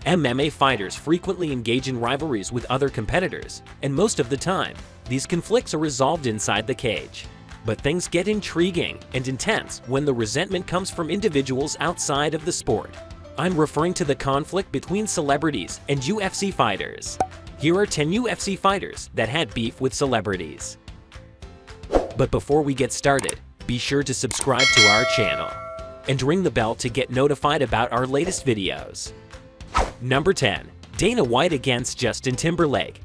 MMA fighters frequently engage in rivalries with other competitors, and most of the time, these conflicts are resolved inside the cage. But things get intriguing and intense when the resentment comes from individuals outside of the sport. I'm referring to the conflict between celebrities and UFC fighters. Here are 10 UFC fighters that had beef with celebrities. But before we get started, be sure to subscribe to our channel and ring the bell to get notified about our latest videos. Number 10. Dana White against Justin Timberlake.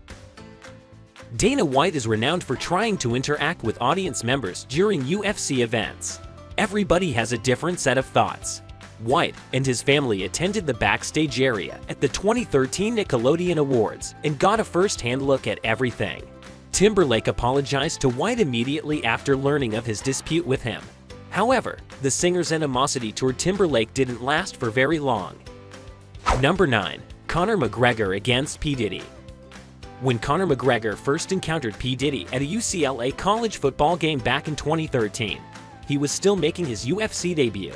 Dana White is renowned for trying to interact with audience members during UFC events. Everybody has a different set of thoughts. White and his family attended the backstage area at the 2013 Nickelodeon Awards and got a first-hand look at everything. Timberlake apologized to White immediately after learning of his dispute with him. However, the singer's animosity toward Timberlake didn't last for very long. Number 9. Conor McGregor against P Diddy. When Conor McGregor first encountered P Diddy at a UCLA college football game back in 2013, he was still making his UFC debut,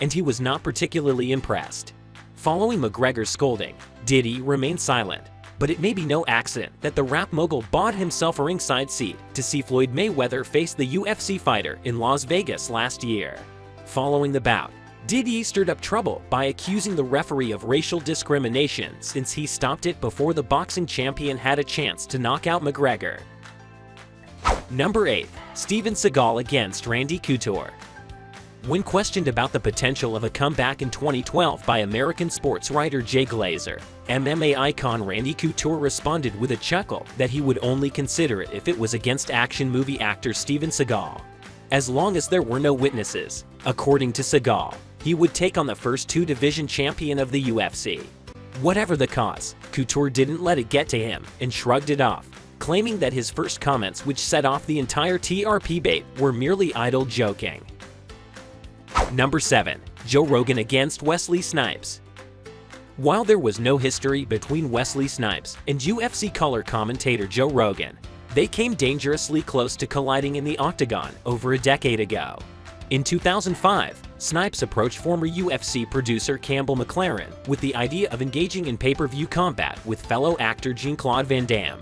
and he was not particularly impressed. Following McGregor's scolding, Diddy remained silent, but it may be no accident that the rap mogul bought himself a ringside seat to see Floyd Mayweather face the UFC fighter in Las Vegas last year. Following the bout, Diddy stirred up trouble by accusing the referee of racial discrimination since he stopped it before the boxing champion had a chance to knock out McGregor. Number 8. Steven Seagal against Randy Couture. When questioned about the potential of a comeback in 2012 by American sports writer Jay Glazer, MMA icon Randy Couture responded with a chuckle that he would only consider it if it was against action movie actor Steven Seagal. As long as there were no witnesses, according to Seagal, he would take on the first two-division champion of the UFC. Whatever the cause, Couture didn't let it get to him and shrugged it off, claiming that his first comments, which set off the entire TRP bait, were merely idle joking. Number 7. Joe Rogan against Wesley Snipes. While there was no history between Wesley Snipes and UFC color commentator Joe Rogan, they came dangerously close to colliding in the octagon over a decade ago. In 2005, Snipes approached former UFC producer Campbell McLaren with the idea of engaging in pay-per-view combat with fellow actor JeanClaude Van Damme.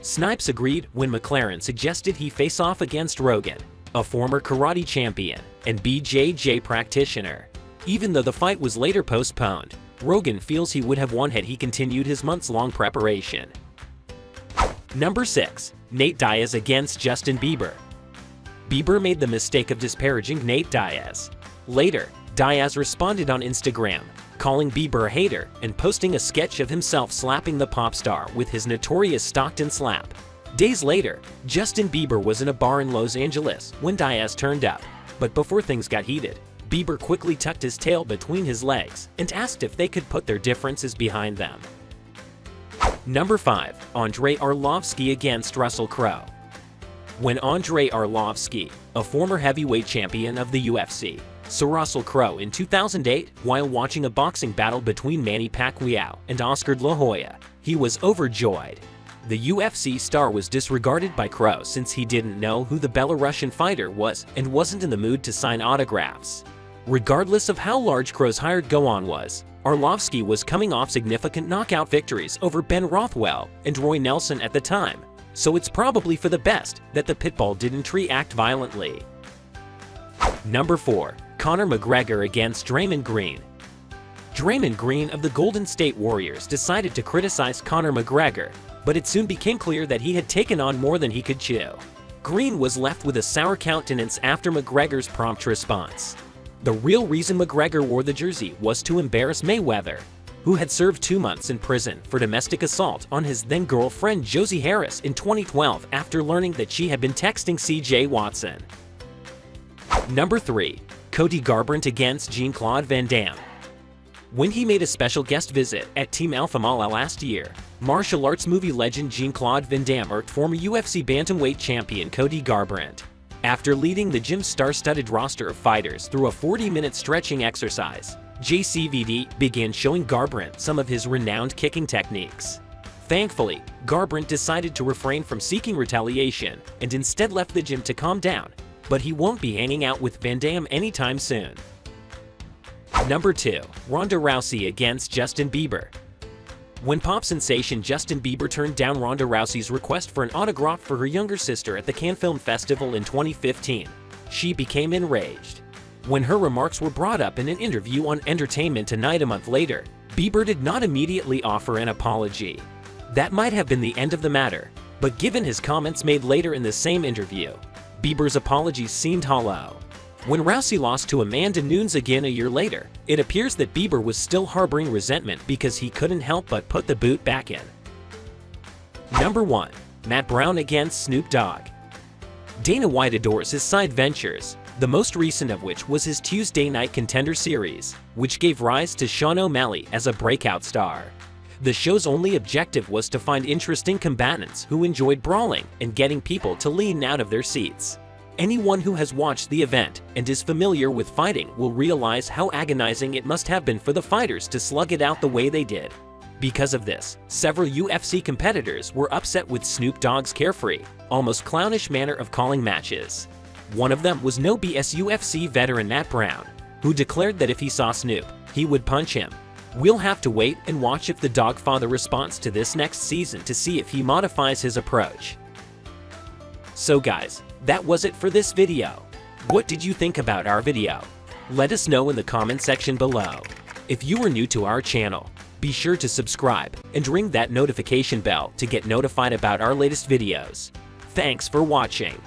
Snipes agreed when McLaren suggested he face off against Rogan, a former karate champion and BJJ practitioner. Even though the fight was later postponed, Rogan feels he would have won had he continued his months-long preparation. Number 6. Nate Diaz against Justin Bieber. Bieber made the mistake of disparaging Nate Diaz. Later, Diaz responded on Instagram, calling Bieber a hater and posting a sketch of himself slapping the pop star with his notorious Stockton slap. Days later, Justin Bieber was in a bar in Los Angeles when Diaz turned up, but before things got heated, Bieber quickly tucked his tail between his legs and asked if they could put their differences behind them. Number 5. Andrei Arlovsky against Russell Crowe. When Andrei Arlovsky, a former heavyweight champion of the UFC, saw Russell Crowe in 2008 while watching a boxing battle between Manny Pacquiao and Oscar De La Hoya, he was overjoyed. The UFC star was disregarded by Crowe since he didn't know who the Belarusian fighter was and wasn't in the mood to sign autographs. Regardless of how large Crowe's hired go-on was, Arlovsky was coming off significant knockout victories over Ben Rothwell and Roy Nelson at the time, so it's probably for the best that the pitbull didn't react violently. Number 4. Conor McGregor against Draymond Green. Draymond Green of the Golden State Warriors decided to criticize Conor McGregor, but it soon became clear that he had taken on more than he could chew. Green was left with a sour countenance after McGregor's prompt response. The real reason McGregor wore the jersey was to embarrass Mayweather, who had served 2 months in prison for domestic assault on his then-girlfriend Josie Harris in 2012 after learning that she had been texting CJ Watson. Number 3. Cody Garbrandt against JeanClaude Van Damme. When he made a special guest visit at Team Alpha Mala last year, martial arts movie legend JeanClaude Van Damme irked former UFC bantamweight champion Cody Garbrandt. After leading the gym's star-studded roster of fighters through a 40-minute stretching exercise, JCVD began showing Garbrandt some of his renowned kicking techniques. Thankfully, Garbrandt decided to refrain from seeking retaliation and instead left the gym to calm down, but he won't be hanging out with Van Damme anytime soon. Number 2. Ronda Rousey against Justin Bieber. When pop sensation Justin Bieber turned down Ronda Rousey's request for an autograph for her younger sister at the Cannes Film Festival in 2015, she became enraged. When her remarks were brought up in an interview on Entertainment Tonight a month later, Bieber did not immediately offer an apology. That might have been the end of the matter, but given his comments made later in the same interview, Bieber's apologies seemed hollow. When Rousey lost to Amanda Nunes again a year later, it appears that Bieber was still harboring resentment because he couldn't help but put the boot back in. Number 1. Matt Brown against Snoop Dogg. Dana White adores his side ventures, the most recent of which was his Tuesday Night Contender series, which gave rise to Sean O'Malley as a breakout star. The show's only objective was to find interesting combatants who enjoyed brawling and getting people to lean out of their seats. Anyone who has watched the event and is familiar with fighting will realize how agonizing it must have been for the fighters to slug it out the way they did. Because of this, several UFC competitors were upset with Snoop Dogg's carefree, almost clownish manner of calling matches. One of them was no BS UFC veteran Matt Brown, who declared that if he saw Snoop, he would punch him. We'll have to wait and watch if the Dogfather responds to this next season to see if he modifies his approach. So guys, that was it for this video. What did you think about our video? Let us know in the comment section below. If you are new to our channel, be sure to subscribe and ring that notification bell to get notified about our latest videos. Thanks for watching.